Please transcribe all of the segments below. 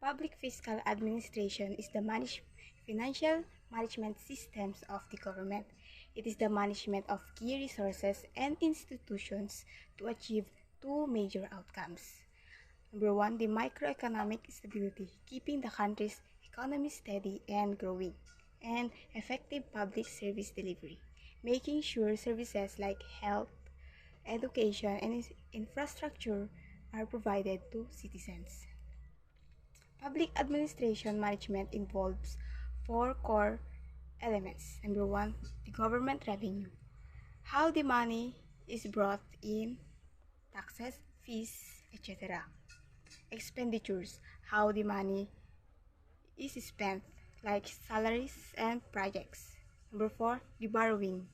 Public fiscal administration is the financial management systems of the government. It is the management of key resources and institutions to achieve two major outcomes. Number one, the microeconomic stability, keeping the country's economy steady and growing, and effective public service delivery, making sure services like health, education, and infrastructure are provided to citizens. Public administration management involves four core elements. Number one, the government revenue. How the money is brought in, taxes, fees, etc. Expenditures. How the money is spent, like salaries and projects. Number four, the borrowing.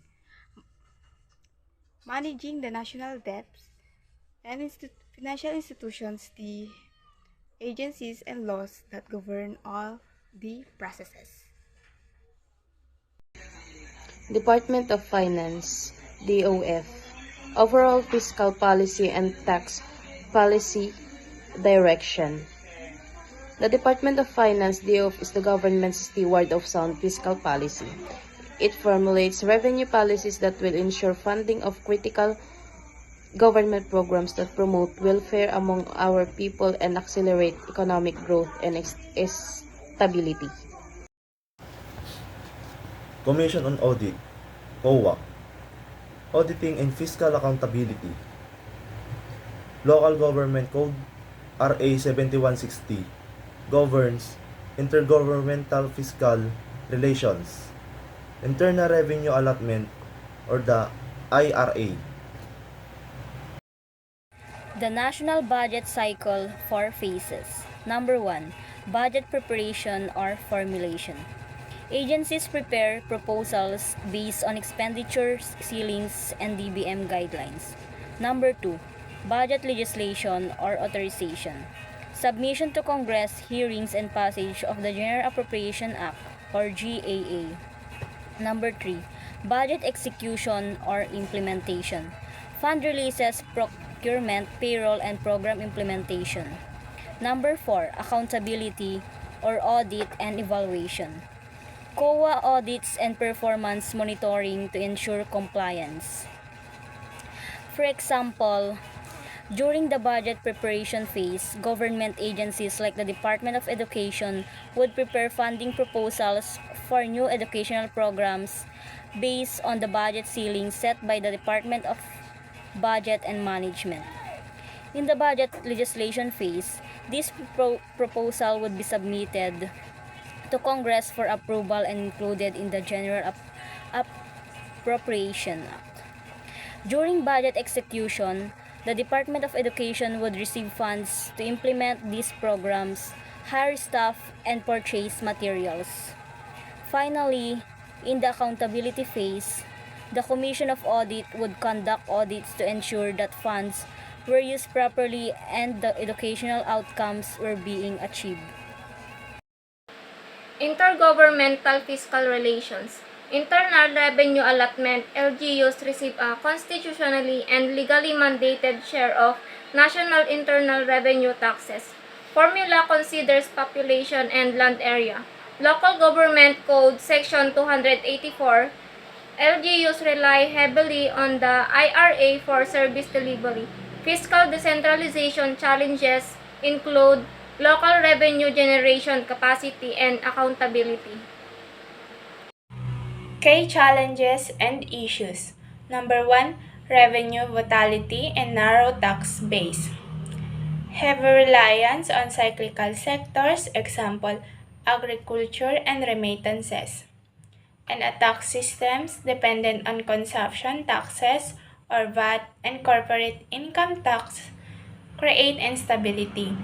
Managing the national debts and financial institutions, the agencies and laws that govern all the processes. Department of Finance, DOF, overall fiscal policy and tax policy direction. The Department of Finance, DOF, is the government's steward of sound fiscal policy. It formulates revenue policies that will ensure funding of critical government programs that promote welfare among our people and accelerate economic growth and stability. Commission on Audit, COA, Auditing and Fiscal Accountability, Local Government Code, RA 7160, governs intergovernmental fiscal relations, Internal Revenue Allotment, or the IRA. The national budget cycle 4 phases. Number 1. Budget preparation or formulation. Agencies prepare proposals based on expenditures, ceilings, and DBM guidelines. Number 2. Budget legislation or authorization. Submission to Congress, hearings, and passage of the General Appropriation Act or GAA. Number 3. Budget execution or implementation. Fund releases, procurement, payroll, and program implementation. Number 4. Accountability or audit and evaluation. COA audits and performance monitoring to ensure compliance. For example, during the budget preparation phase, government agencies like the Department of Education would prepare funding proposals for new educational programs based on the budget ceiling set by the Department of Budget and Management. In the budget legislation phase, this proposal would be submitted to Congress for approval and included in the General Appropriation Act. During budget execution, the Department of Education would receive funds to implement these programs, hire staff, and purchase materials. Finally, in the accountability phase, the Commission of Audit would conduct audits to ensure that funds were used properly and the educational outcomes were being achieved. Intergovernmental fiscal relations. Internal Revenue Allotment, LGUs receive a constitutionally and legally mandated share of national internal revenue taxes. Formula considers population and land area. Local Government Code Section 284, LGUs rely heavily on the IRA for service delivery. Fiscal decentralization challenges include local revenue generation capacity and accountability. Key challenges and issues. Number 1. Revenue volatility and narrow tax base. Heavy reliance on cyclical sectors, example, agriculture and remittances. And a tax systems dependent on consumption taxes or VAT and corporate income tax create instability.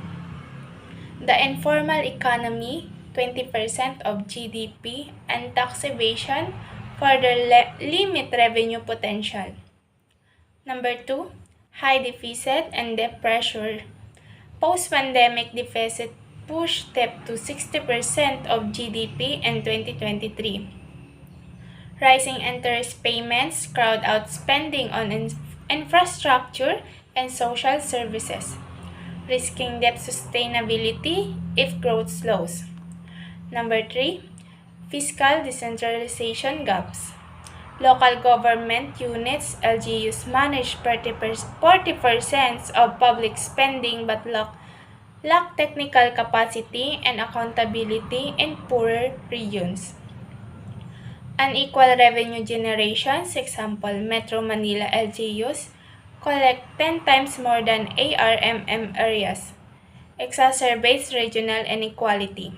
The informal economy, 20% of GDP, and tax evasion further limit revenue potential. Number 2, high deficit and debt pressure. Post-pandemic deficit pushed debt to 60% of GDP in 2023. Rising interest payments crowd out spending on infrastructure and social services. risking debt sustainability if growth slows. Number 3, fiscal decentralization gaps. Local government units, LGUs, manage 40% of public spending but lack technical capacity and accountability in poorer regions. Unequal revenue generations, example, Metro Manila LGUs collect 10 times more than ARMM areas, exacerbates regional inequality.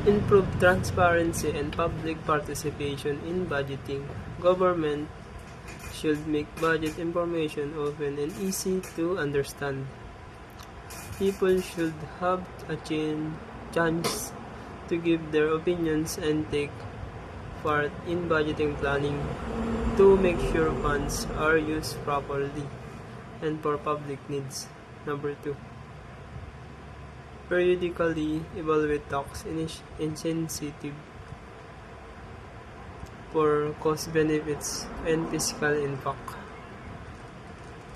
Improve transparency and public participation in budgeting. Government should make budget information open and easy to understand. People should have a chance to give their opinions and take part in budgeting planning to make sure funds are used properly and for public needs. Number 2. Periodically evaluate tax incentive for cost benefits and fiscal impact.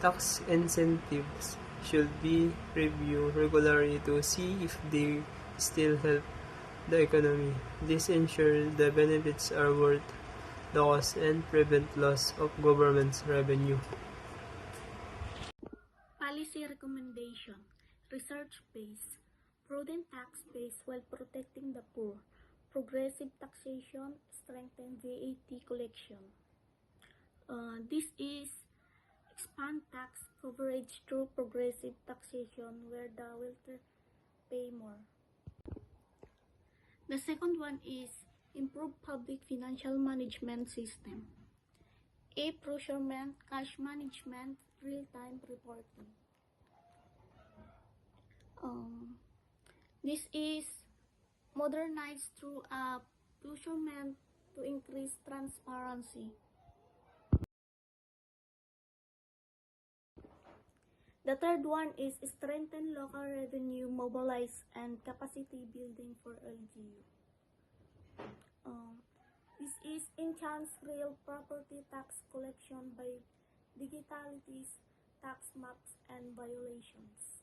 Tax incentives should be reviewed regularly to see if they still help the economy. This ensures the benefits are worth the cost and prevent loss of government's revenue. Policy recommendation, research-based, prudent tax base while protecting the poor, progressive taxation, strengthen VAT collection. This is expand tax coverage through progressive taxation where the wealthy pay more. The second one is improve public financial management system. Procurement, cash management, real-time reporting. This is modernized through a procurement to increase transparency. The third one is strengthen local revenue, mobilize, and capacity building for LGU. This is enhance real property tax collection by digitalities, tax maps, and violations.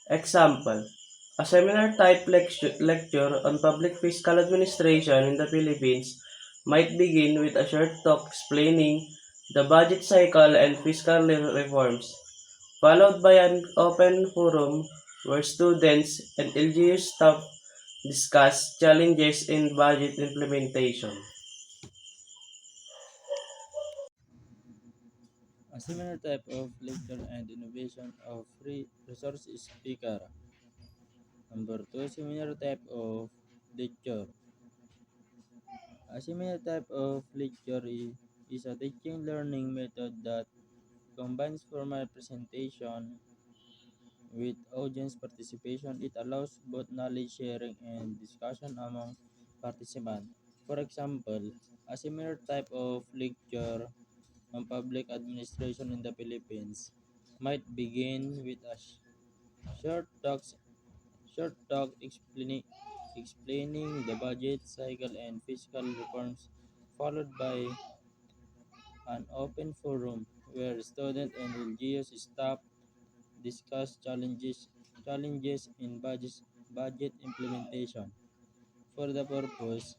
Example: a seminar-type lecture on public fiscal administration in the Philippines might begin with a short talk explaining the budget cycle and fiscal reforms, followed by an open forum where students and LGU staff discuss challenges in budget implementation. A similar type of lecture and innovation of free resource speaker. Number 2, similar type of lecture. A similar type of lecture is a teaching learning method that combines formal presentation with audience participation. It allows both knowledge sharing and discussion among participants. For example, a similar type of lecture on public administration in the Philippines might begin with a short talk explaining the budget cycle and fiscal reforms, followed by an open forum where students and religious staff discuss challenges in budget implementation for the purpose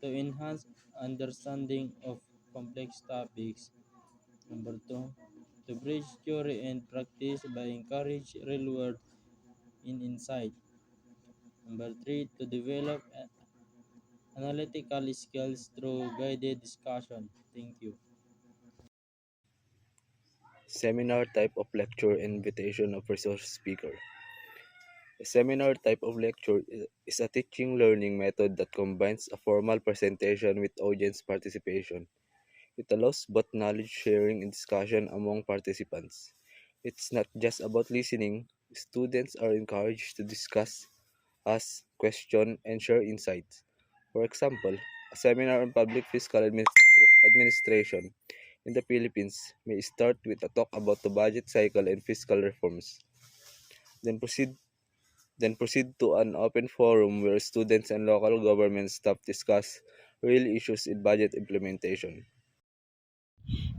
to enhance understanding of complex topics. Number 2, to bridge theory and practice by encourage real world in insight. Number 3, to develop analytical skills through guided discussion. Thank you. Seminar type of lecture and invitation of resource speaker. A seminar type of lecture is a teaching learning method that combines a formal presentation with audience participation. It allows both knowledge sharing and discussion among participants. It's not just about listening, students are encouraged to discuss, ask, question, and share insights. For example, a seminar on public fiscal administration in the Philippines may start with a talk about the budget cycle and fiscal reforms, then proceed to an open forum where students and local government staff discuss real issues in budget implementation.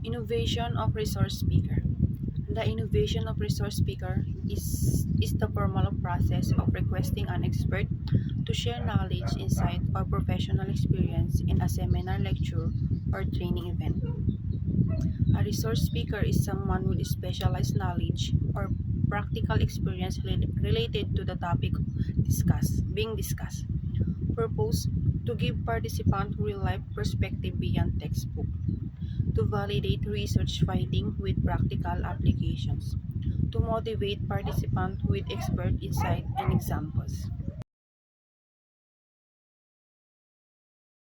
Innovation of resource speaker. The innovation of resource speaker is the formal process of requesting an expert to share knowledge, insight, or professional experience in a seminar, lecture, or training event. A resource speaker is someone with specialized knowledge or practical experience related to the topic being discussed. Purpose: to give participants real-life perspective beyond textbook, to validate research findings with practical applications, to motivate participants with expert insight and examples.